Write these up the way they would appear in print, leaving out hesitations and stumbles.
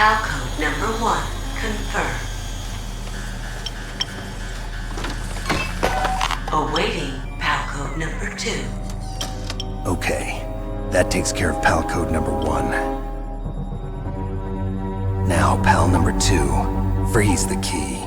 PAL code number 1 confirmed. Awaiting PAL code number 2. Okay, that takes care of PAL code number 1. Now, PAL number 2, freeze the key.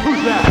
Who's that?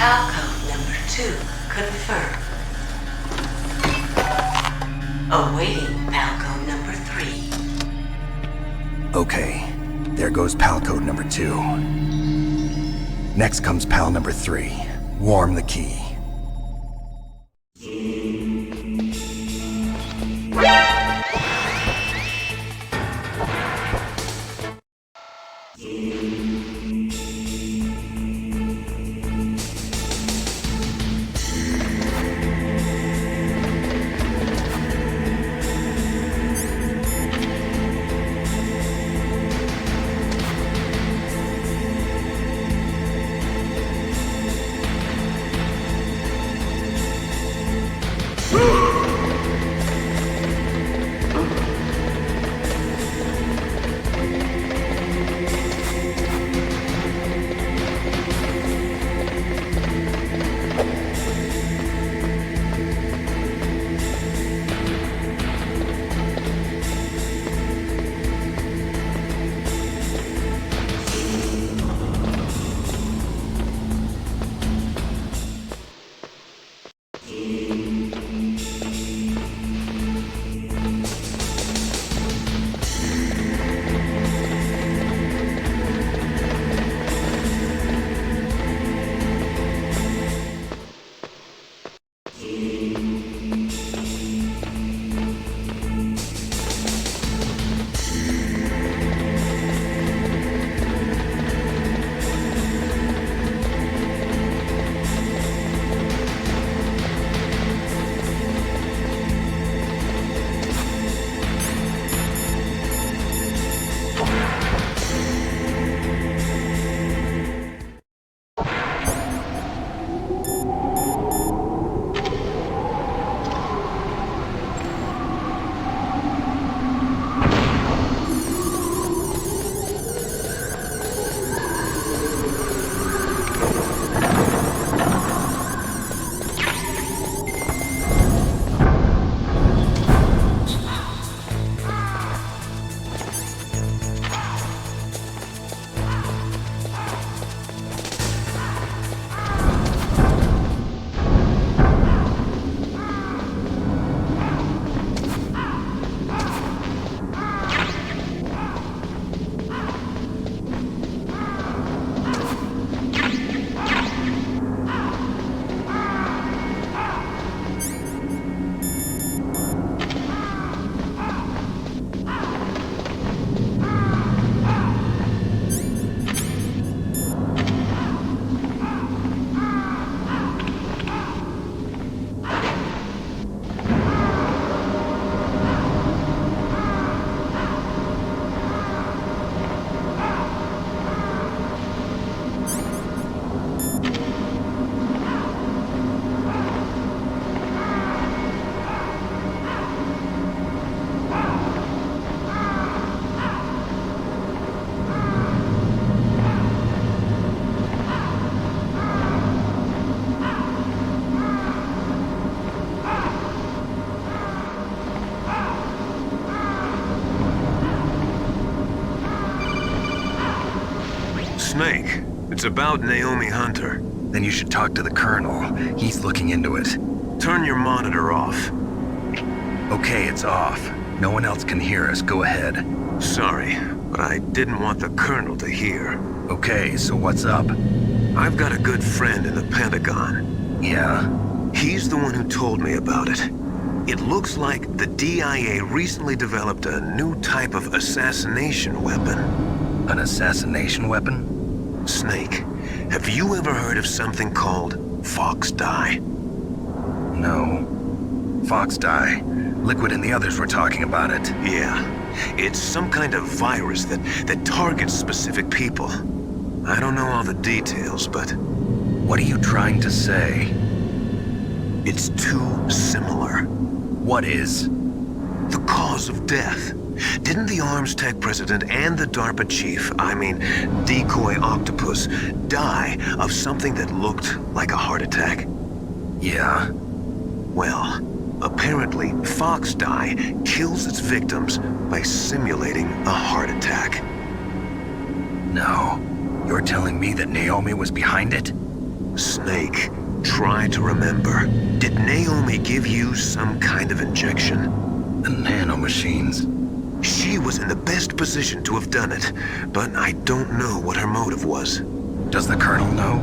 PAL code number 2 confirmed. Awaiting PAL code number 3. Okay, there goes PAL code number 2. Next comes PAL number 3. Warm the key. Snake, it's about Naomi Hunter. Then you should talk to the Colonel. He's looking into it. Turn your monitor off. Okay, it's off. No one else can hear us. Go ahead. Sorry, but I didn't want the Colonel to hear. Okay, so what's up? I've got a good friend in the Pentagon. Yeah? He's the one who told me about it. It looks like the DIA recently developed a new type of assassination weapon. An assassination weapon? Snake, have you ever heard of something called Fox Dye? No. Fox dye. Liquid and the others were talking about it. Yeah. It's some kind of virus that targets specific people. I don't know all the details, but... What are you trying to say? it's too similar. What is? The cause of death. Didn't the Arms Tech president and the DARPA chief, I mean, Decoy Octopus, die of something that looked like a heart attack? Yeah. Well, apparently, Fox Dye kills its victims by simulating a heart attack. No. You're telling me that Naomi was behind it? Snake, try to remember. Did Naomi give you some kind of injection? The nanomachines. She was in the best position to have done it, but I don't know what her motive was. Does the Colonel know?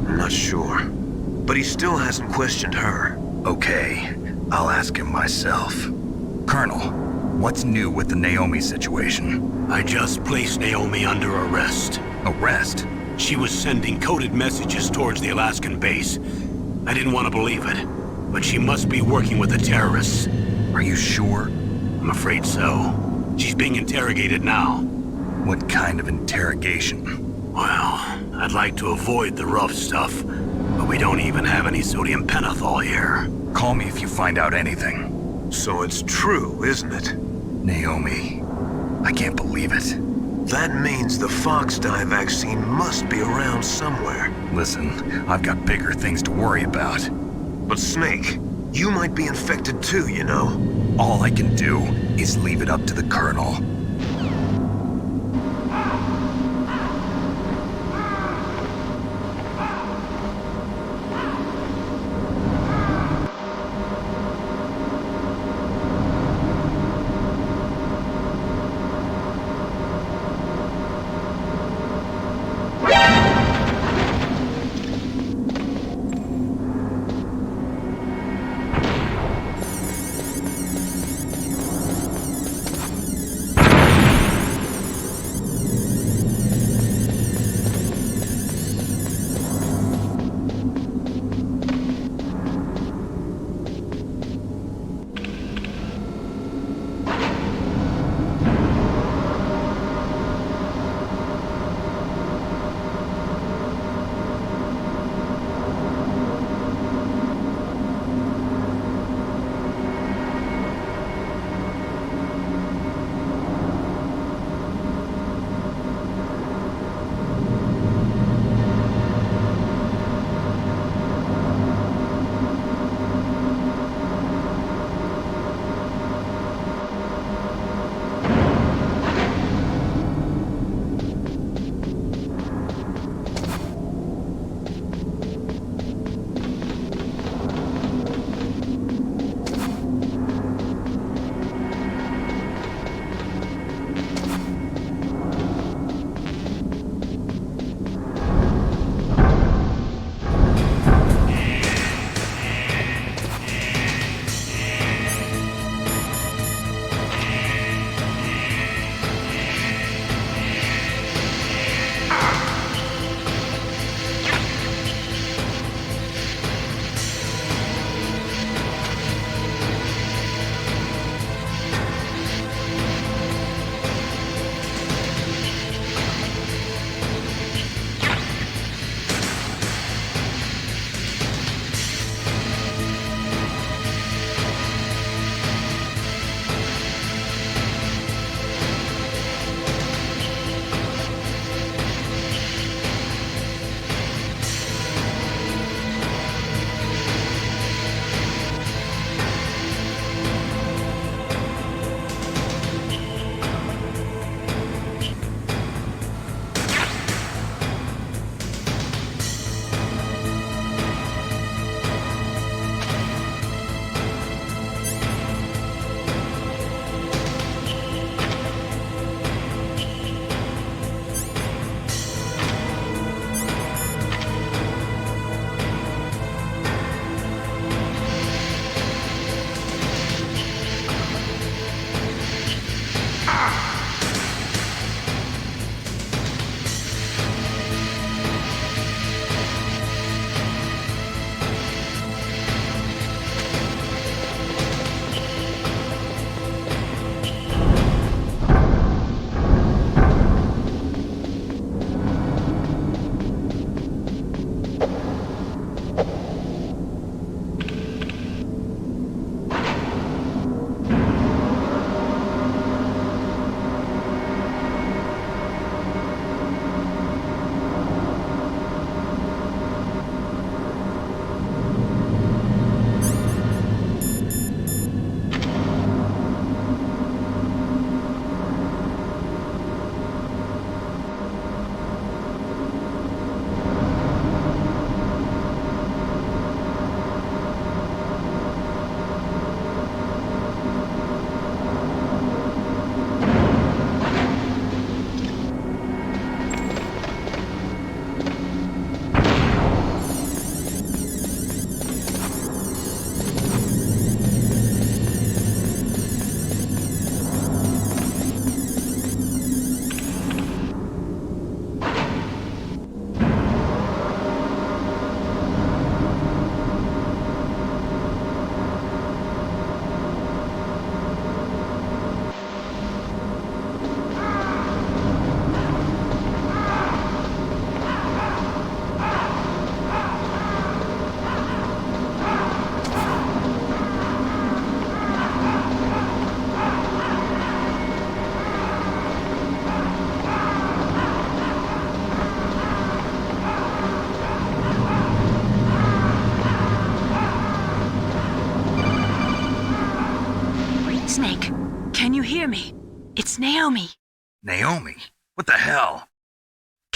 I'm not sure. But he still hasn't questioned her. Okay, I'll ask him myself. Colonel, what's new with the Naomi situation? I just placed Naomi under arrest. Arrest? She was sending coded messages towards the Alaskan base. I didn't want to believe it, but she must be working with the terrorists. Are you sure? I'm afraid so. She's being interrogated now. What kind of interrogation? Well, I'd like to avoid the rough stuff, but we don't even have any sodium pentothal here. Call me if you find out anything. So it's true, isn't it? Naomi, I can't believe it. That means the Fox dye vaccine must be around somewhere. Listen, I've got bigger things to worry about. But Snake, you might be infected too, you know. All I can do is leave it up to the Colonel.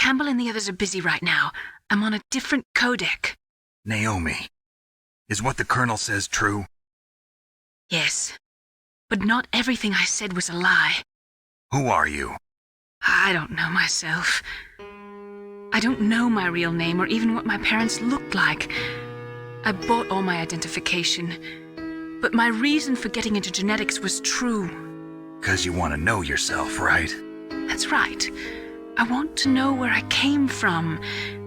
Campbell and the others are busy right now. I'm on a different codec. Naomi, is what the Colonel says true? Yes. But not everything I said was a lie. Who are you? I don't know myself. I don't know my real name or even what my parents looked like. I bought all my identification. But my reason for getting into genetics was true. 'Cause you want to know yourself, right? That's right. I want to know where I came from.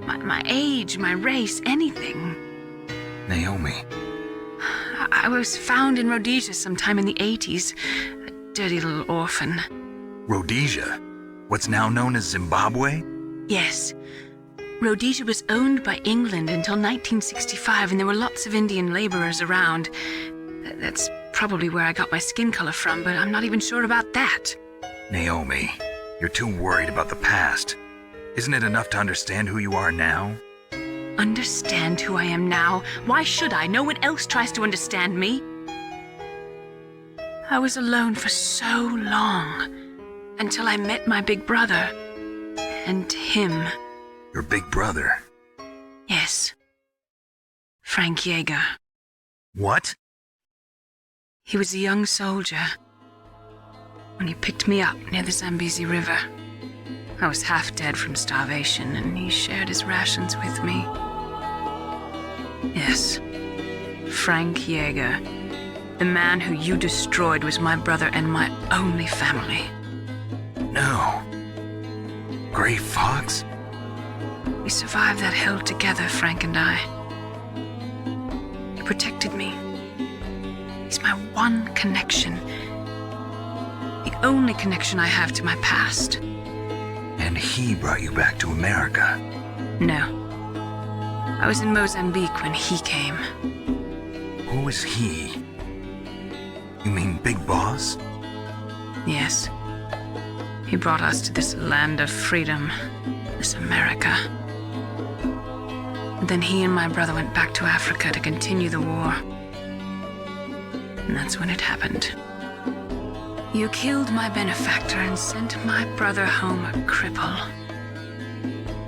My age, my race, anything. Naomi, I was found in Rhodesia sometime in the 80s. A dirty little orphan. Rhodesia? What's now known as Zimbabwe? Yes. Rhodesia was owned by England until 1965, and there were lots of Indian laborers around. That's probably where I got my skin color from, but I'm not even sure about that. Naomi, you're too worried about the past. Isn't it enough to understand who you are now? Understand who I am now? Why should I? No one else tries to understand me. I was alone for so long, until I met my big brother. And him. Your big brother? Yes. Frank Yeager. What? He was a young soldier when he picked me up near the Zambezi River. I was half dead from starvation, and he shared his rations with me. Yes, Frank Yeager. The man who you destroyed was my brother and my only family. No. Gray Fox? We survived that hell together, Frank and I. He protected me. He's my one connection. The only connection I have to my past. And he brought you back to America? No. I was in Mozambique when he came. Who is he? You mean Big Boss? Yes. He brought us to this land of freedom, this America. And then he and my brother went back to Africa to continue the war. And that's when it happened. You killed my benefactor and sent my brother home a cripple.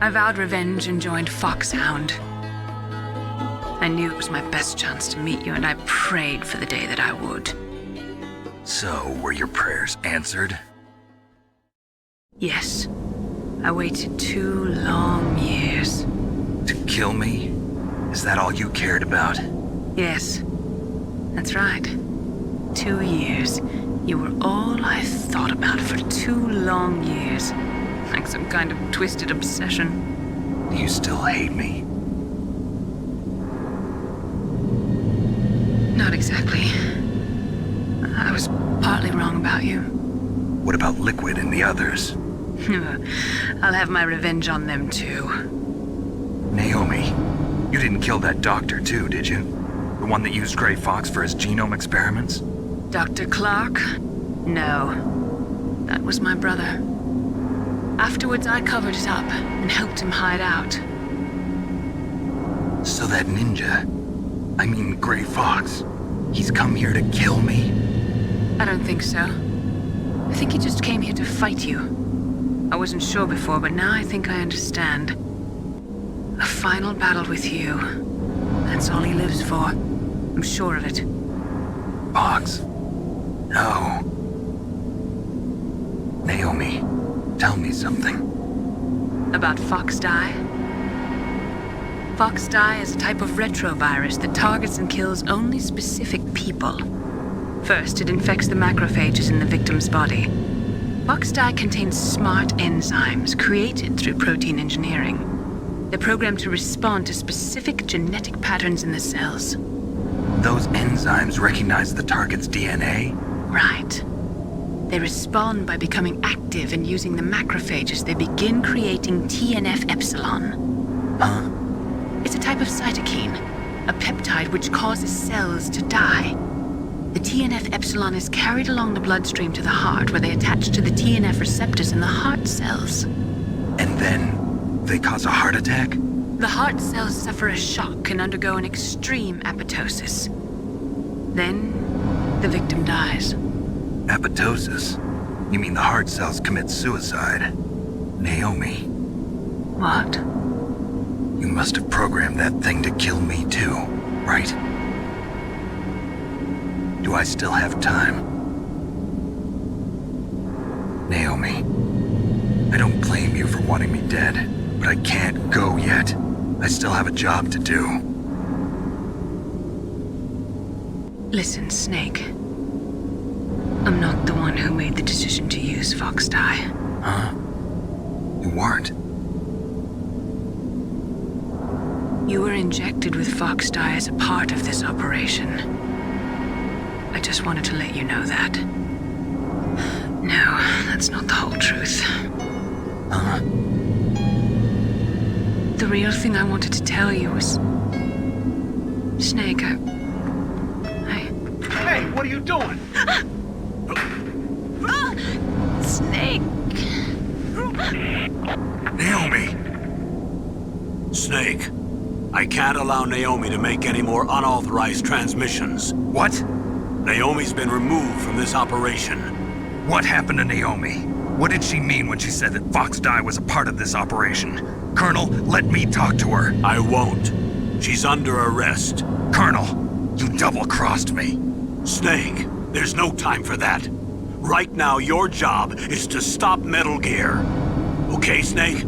I vowed revenge and joined Foxhound. I knew it was my best chance to meet you, and I prayed for the day that I would. So, were your prayers answered? Yes. I waited 2 long years. To kill me? Is that all you cared about? Yes. That's right. 2 years. You were all I thought about for 2 long years. Like some kind of twisted obsession. Do you still hate me? Not exactly. I was partly wrong about you. What about Liquid and the others? I'll have my revenge on them too. Naomi, you didn't kill that doctor too, did you? The one that used Gray Fox for his genome experiments? Dr. Clark? No. That was my brother. Afterwards, I covered it up and helped him hide out. So that ninja, I mean Gray Fox, he's come here to kill me? I don't think so. I think he just came here to fight you. I wasn't sure before, but now I think I understand. A final battle with you. That's all he lives for. I'm sure of it. Fox? No. Naomi, tell me something. About Fox Die? Fox Die is a type of retrovirus that targets and kills only specific people. First, it infects the macrophages in the victim's body. Fox Die contains smart enzymes created through protein engineering. They're programmed to respond to specific genetic patterns in the cells. Those enzymes recognize the target's DNA? Right. They respond by becoming active and using the macrophages. They begin creating TNF-epsilon. Huh? It's a type of cytokine, a peptide which causes cells to die. The TNF-epsilon is carried along the bloodstream to the heart, where they attach to the TNF receptors in the heart cells. And then they cause a heart attack? The heart cells suffer a shock and undergo an extreme apoptosis. Then, the victim dies. Apoptosis? You mean the heart cells commit suicide? Naomi, What? You must have programmed that thing to kill me too, right? Do I still have time? Naomi, I don't blame you for wanting me dead, but I can't go yet. I still have a job to do. Listen, Snake. I'm not the one who made the decision to use Fox Die. Huh? You weren't? You were injected with Fox Die as a part of this operation. I just wanted to let you know that. No, that's not the whole truth. Huh? The real thing I wanted to tell you was... Snake, Hey, what are you doing? Snake! Naomi! Snake, I can't allow Naomi to make any more unauthorized transmissions. What? Naomi's been removed from this operation. What happened to Naomi? What did she mean when she said that Fox Die was a part of this operation? Colonel, let me talk to her. I won't. She's under arrest. Colonel, you double-crossed me. Snake, there's no time for that. Right now, your job is to stop Metal Gear. Okay, Snake?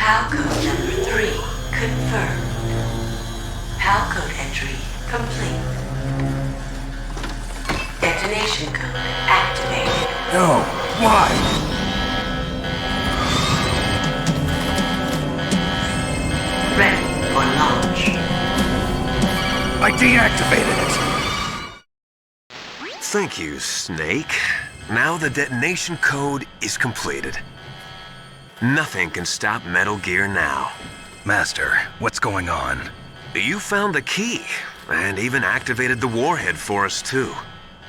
PAL code number 3 confirmed. PAL code entry complete. Detonation code activated. No, why? Ready for launch. I deactivated it. Thank you, Snake. Now the detonation code is completed. Nothing can stop Metal Gear now. Master, what's going on? You found the key, and even activated the warhead for us, too.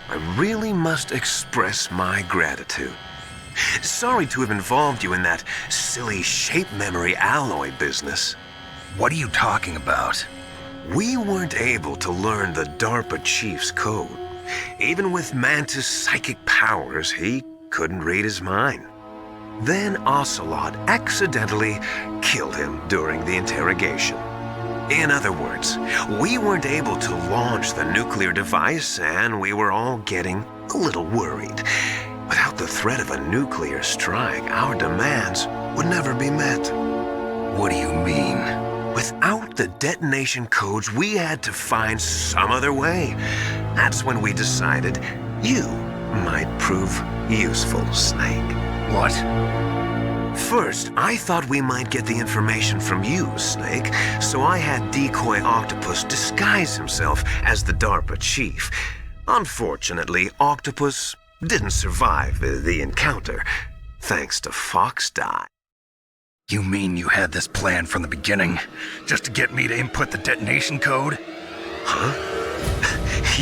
I really must express my gratitude. Sorry to have involved you in that silly shape memory alloy business. What are you talking about? We weren't able to learn the DARPA chief's code. Even with Mantis' psychic powers, he couldn't read his mind. Then Ocelot accidentally killed him during the interrogation. In other words, we weren't able to launch the nuclear device, and we were all getting a little worried. Without the threat of a nuclear strike, our demands would never be met. What do you mean? Without the detonation codes, we had to find some other way. That's when we decided you might prove useful, Snake. What? First, I thought we might get the information from you, Snake, so I had Decoy Octopus disguise himself as the DARPA chief. Unfortunately, Octopus didn't survive the encounter, thanks to Fox Die. You mean you had this plan from the beginning, just to get me to input the detonation code? Huh?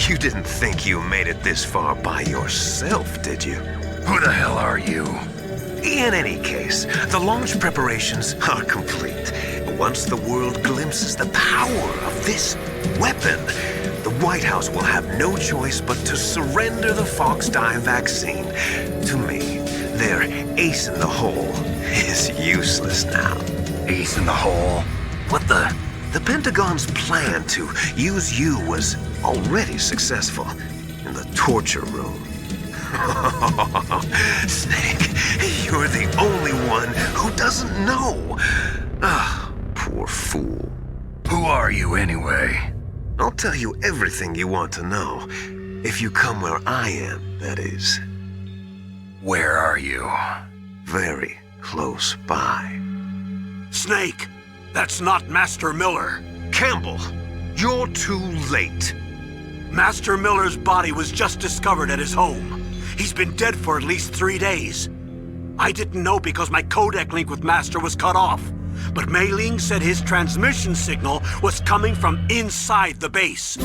You didn't think you made it this far by yourself, did you? Who the hell are you? In any case, the launch preparations are complete. Once the world glimpses the power of this weapon, the White House will have no choice but to surrender the Fox Die vaccine to me. Their ace in the hole is useless now. Ace in the hole? What the? The Pentagon's plan to use you was already successful in the torture room. Snake, you're the only one who doesn't know. Ah, poor fool. Who are you anyway? I'll tell you everything you want to know. If you come where I am, that is. Where are you? Very close by. Snake, that's not Master Miller. Campbell, you're too late. Master Miller's body was just discovered at his home. He's been dead for at least 3 days. I didn't know because my codec link with Master was cut off. But Mei Ling said his transmission signal was coming from inside the base.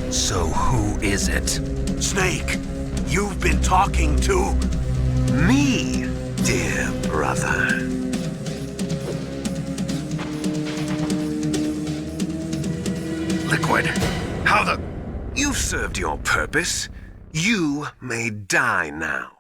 So who is it? Snake, you've been talking to... Me, dear brother. Liquid. How the... You've served your purpose. You may die now.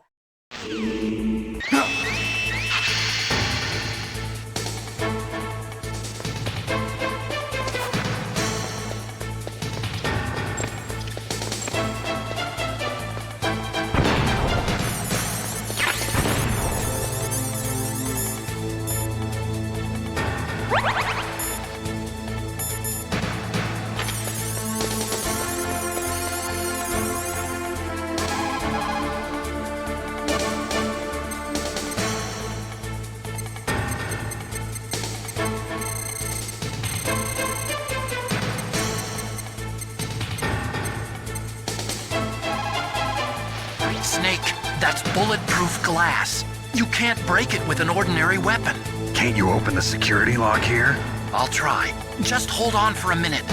Snake, that's bulletproof glass. You can't break it with an ordinary weapon. Can't you open the security lock here? I'll try. Just hold on for a minute.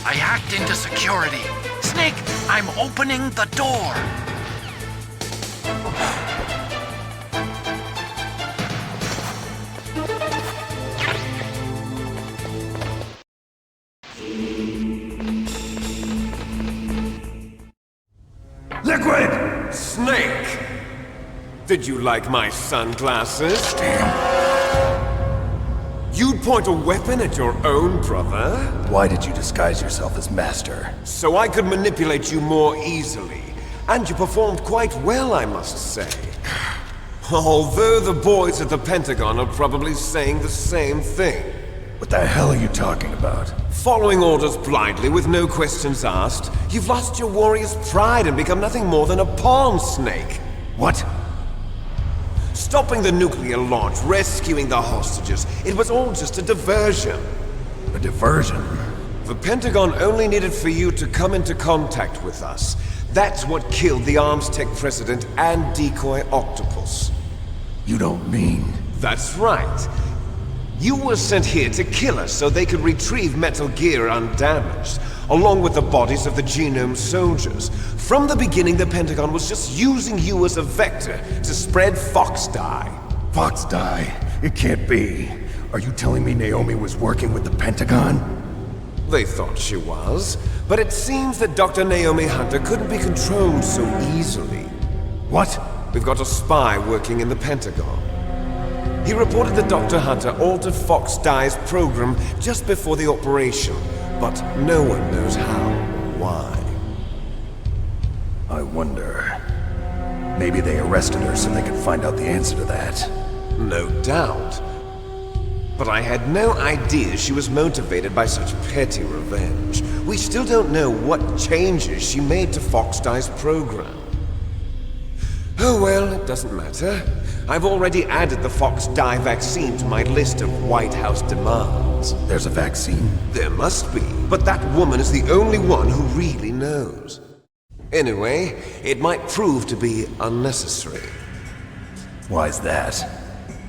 I hacked into security. Snake, I'm opening the door. Liquid! Snake! Did you like my sunglasses? You'd point a weapon at your own brother? Why did you disguise yourself as Master? So I could manipulate you more easily. And you performed quite well, I must say. Although the boys at the Pentagon are probably saying the same thing. What the hell are you talking about? Following orders blindly with no questions asked, you've lost your warrior's pride and become nothing more than a pawn, Snake. What? Stopping the nuclear launch, rescuing the hostages, it was all just a diversion. A diversion? The Pentagon only needed for you to come into contact with us. That's what killed the Arms Tech president and Decoy Octopus. You don't mean... That's right. You were sent here to kill us so they could retrieve Metal Gear undamaged, along with the bodies of the Genome soldiers. From the beginning, the Pentagon was just using you as a vector to spread Fox Die. Fox Die? It can't be. Are you telling me Naomi was working with the Pentagon? They thought she was, but it seems that Dr. Naomi Hunter couldn't be controlled so easily. What? We've got a spy working in the Pentagon. He reported that Dr. Hunter altered Fox Dye's program just before the operation, but no one knows how or why. I wonder... Maybe they arrested her so they could find out the answer to that. No doubt. But I had no idea she was motivated by such petty revenge. We still don't know what changes she made to Fox Dye's program. Oh well, it doesn't matter. I've already added the Fox Dye vaccine to my list of White House demands. There's a vaccine? There must be, but that woman is the only one who really knows. Anyway, it might prove to be unnecessary. Why's that?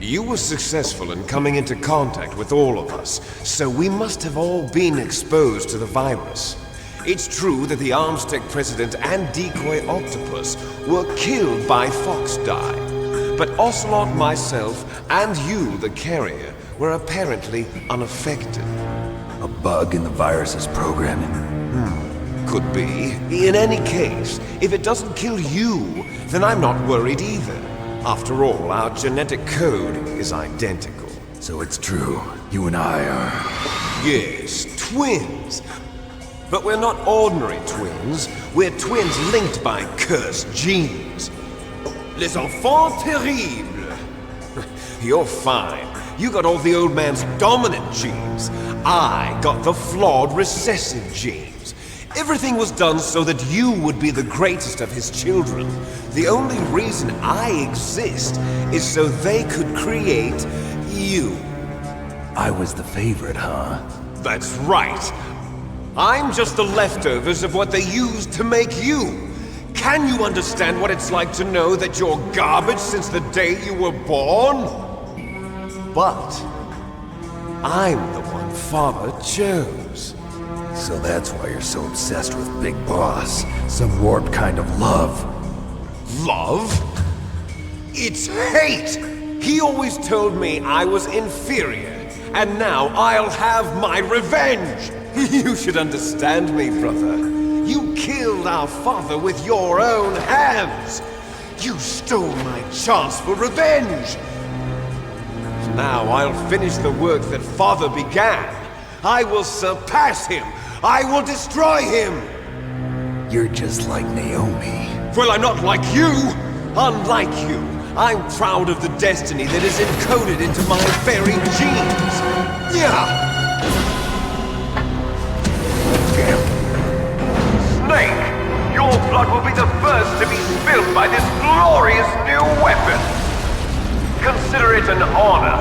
You were successful in coming into contact with all of us, so we must have all been exposed to the virus. It's true that the Armstech President and Decoy Octopus were killed by Fox Dye, but Ocelot, myself, and you, the carrier, were apparently unaffected. A bug in the virus's programming? Could be. In any case, if it doesn't kill you, then I'm not worried either. After all, our genetic code is identical. So it's true. You and I are... Yes, twins. But we're not ordinary twins. We're twins linked by cursed genes. Les enfants terribles. You're fine. You got all the old man's dominant genes. I got the flawed recessive genes. Everything was done so that you would be the greatest of his children. The only reason I exist is so they could create you. I was the favorite, huh? That's right. I'm just the leftovers of what they used to make you. Can you understand what it's like to know that you're garbage since the day you were born? But I'm the one Father chose. So that's why you're so obsessed with Big Boss. Some warped kind of love. Love? It's hate! He always told me I was inferior, and now I'll have my revenge! You should understand me, brother. You killed our father with your own hands! You stole my chance for revenge! Now I'll finish the work that Father began. I will surpass him! I will destroy him! You're just like Naomi. Well, I'm not like you! Unlike you, I'm proud of the destiny that is encoded into my very genes! Yeah! Snake! Your blood will be the first to be spilled by this glorious new weapon! Consider it an honor